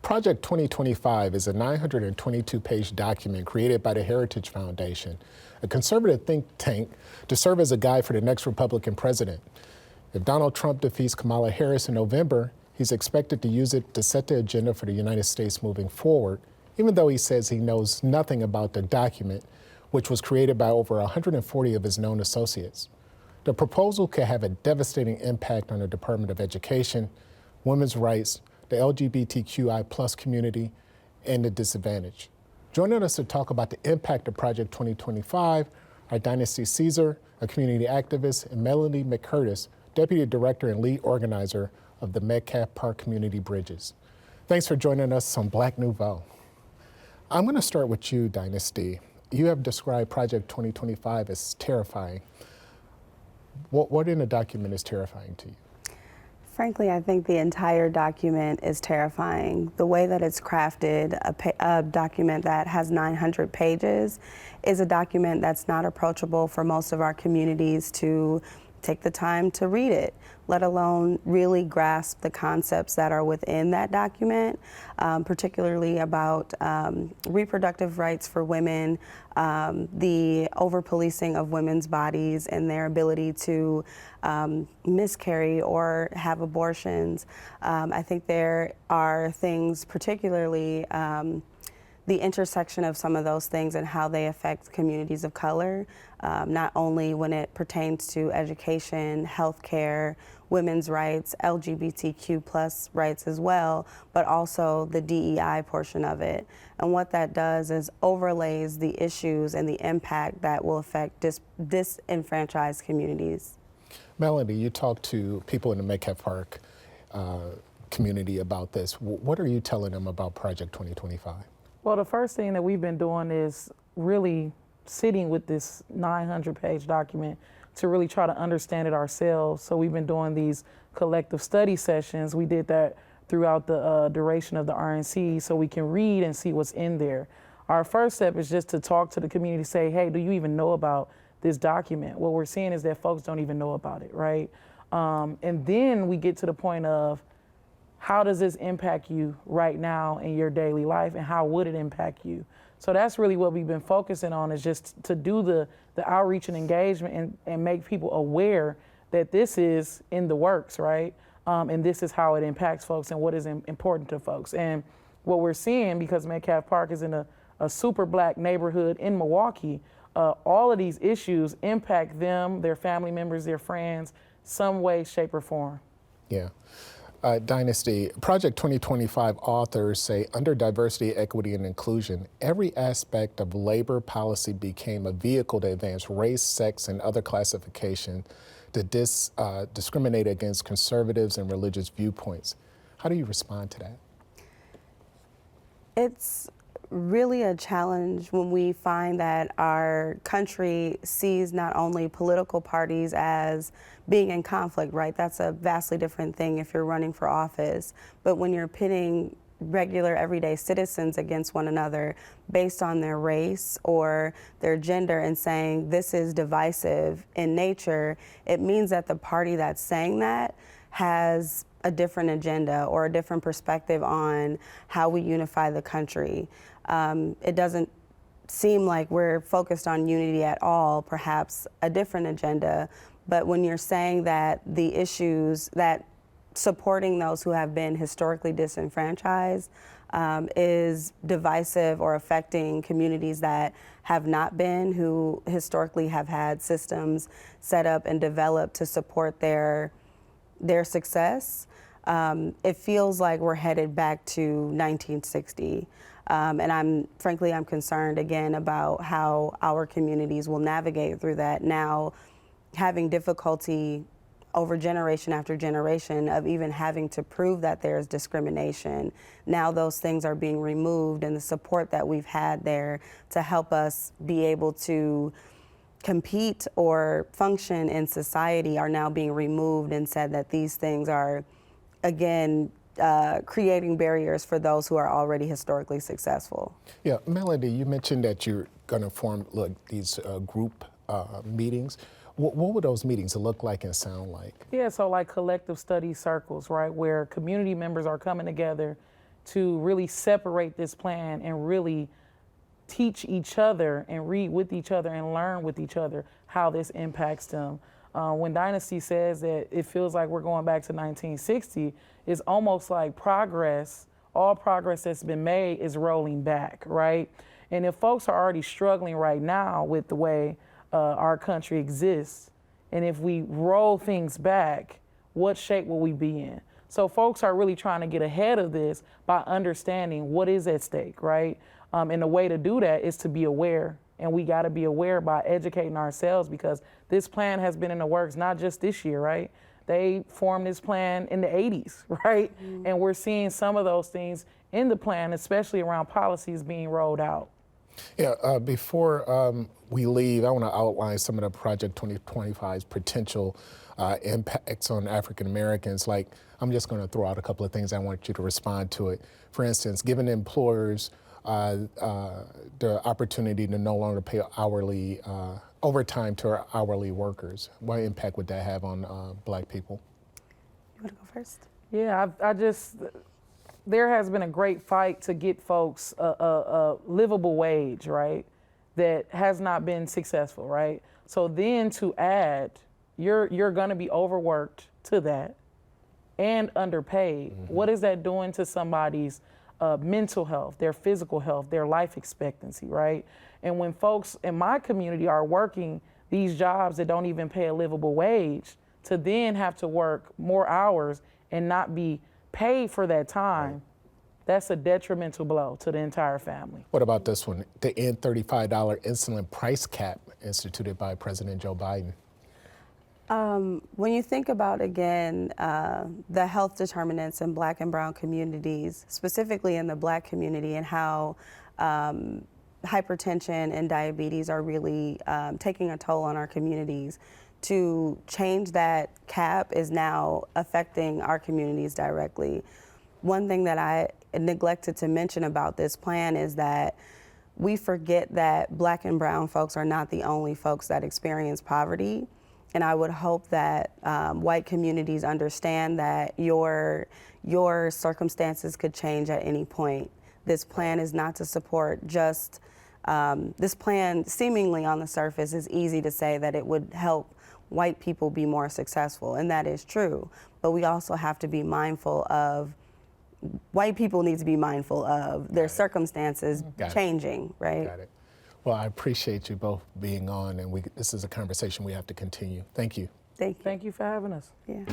Project 2025 is a 922-page document created by the Heritage Foundation, a conservative think tank, to serve as a guide for the next Republican president. If Donald Trump defeats Kamala Harris in November, he's expected to use it to set the agenda for the United States moving forward, even though he says he knows nothing about the document, which was created by over 140 of his known associates. The proposal could have a devastating impact on the Department of Education, women's rights, the LGBTQI+ community, and the disadvantaged. Joining us to talk about the impact of Project 2025 are Dynasty Caesar, a community activist, and Melanie McCurtis, Deputy Director and Lead Organizer of the Metcalf Park Community Bridges. Thanks for joining us on Black Nouveau. I'm going to start with you, Dynasty. You have described Project 2025 as terrifying. What in the document is terrifying to you? Frankly, I think the entire document is terrifying. The way that it's crafted, a document that has 900 pages, is a document that's not approachable for most of our communities to take the time to read it, let alone really grasp the concepts that are within that document, particularly about reproductive rights for women, the over-policing of women's bodies and their ability to miscarry or have abortions. I think there are things, particularly the intersection of some of those things and how they affect communities of color, not only when it pertains to education, healthcare, women's rights, LGBTQ+ rights as well, but also the DEI portion of it. And what that does is overlays the issues and the impact that will affect disenfranchised communities. Melanie, you talked to people in the Metcalf Park community about this. What are you telling them about Project 2025? Well, the first thing that we've been doing is really sitting with this 900-page document to really try to understand it ourselves. So we've been doing these collective study sessions. We did that throughout the duration of the RNC so we can read and see what's in there. Our first step is just to talk to the community, say, hey, do you even know about this document? What we're seeing is that folks don't even know about it, right? And then we get to the point of, how does this impact you right now in your daily life, and how would it impact you? So that's really what we've been focusing on, is just to do the outreach and engagement and make people aware that this is in the works, right? And this is how it impacts folks and what is important to folks. And what we're seeing, because Metcalf Park is in a super Black neighborhood in Milwaukee, all of these issues impact them, their family members, their friends, some way, shape, or form. Yeah. Dynasty, Project 2025 authors say under diversity, equity, and inclusion, every aspect of labor policy became a vehicle to advance race, sex, and other classification to discriminate against conservatives and religious viewpoints. How do you respond to that? It's really a challenge when we find that our country sees not only political parties as being in conflict, right? That's a vastly different thing if you're running for office. But when you're pitting regular everyday citizens against one another based on their race or their gender and saying this is divisive in nature, it means that the party that's saying that has a different agenda or a different perspective on how we unify the country. It doesn't seem like we're focused on unity at all, perhaps a different agenda. But when you're saying that the issues that supporting those who have been historically disenfranchised is divisive or affecting communities that have not been, who historically have had systems set up and developed to support their success, it feels like we're headed back to 1960. And I'm concerned again about how our communities will navigate through that now, having difficulty over generation after generation of even having to prove that there's discrimination. Now those things are being removed, and the support that we've had there to help us be able to compete or function in society are now being removed, and said that these things are, again, creating barriers for those who are already historically successful. Yeah, Melody, you mentioned that you're going to form these group meetings. What would those meetings look like and sound like? Yeah, so like collective study circles, right, where community members are coming together to really separate this plan and really teach each other and read with each other and learn with each other how this impacts them. When Dynasty says that it feels like we're going back to 1960, it's almost like progress, all progress that's been made is rolling back, right? And if folks are already struggling right now with the way our country exists, and if we roll things back, what shape will we be in? So folks are really trying to get ahead of this by understanding what is at stake, right? And the way to do that is to be aware. And we got to be aware by educating ourselves, because this plan has been in the works not just this year, right? They formed this plan in the 80s, right? And we're seeing some of those things in the plan, especially around policies being rolled out. Yeah, before we leave, I want to outline some of the Project 2025's potential impacts on African Americans. Like, I'm just going to throw out a couple of things. I want you to respond to it. For instance, giving employers the opportunity to no longer pay hourly overtime to our hourly workers. What impact would that have on Black people? You want to go first? Yeah, there has been a great fight to get folks a livable wage, right, that has not been successful, right? So then to add, you're going to be overworked to that and underpaid. What is that doing to somebody's mental health, their physical health, their life expectancy, right? And when folks in my community are working these jobs that don't even pay a livable wage, to then have to work more hours and not be paid for that time, that's a detrimental blow to the entire family. What about this one? The end $35 insulin price cap instituted by President Joe Biden. When you think about, again, the health determinants in Black and brown communities, specifically in the Black community, and how hypertension and diabetes are really taking a toll on our communities, to change that cap is now affecting our communities directly. One thing that I neglected to mention about this plan is that we forget that Black and brown folks are not the only folks that experience poverty. And I would hope that white communities understand that your circumstances could change at any point. This plan is not to support just, this plan seemingly on the surface is easy to say that it would help white people be more successful, and that is true. But we also have to be mindful of, white people need to be mindful of their circumstances changing, right? Got it. Well, I appreciate you both being on, and this is a conversation we have to continue. Thank you. Thank you. Thank you for having us. Yeah.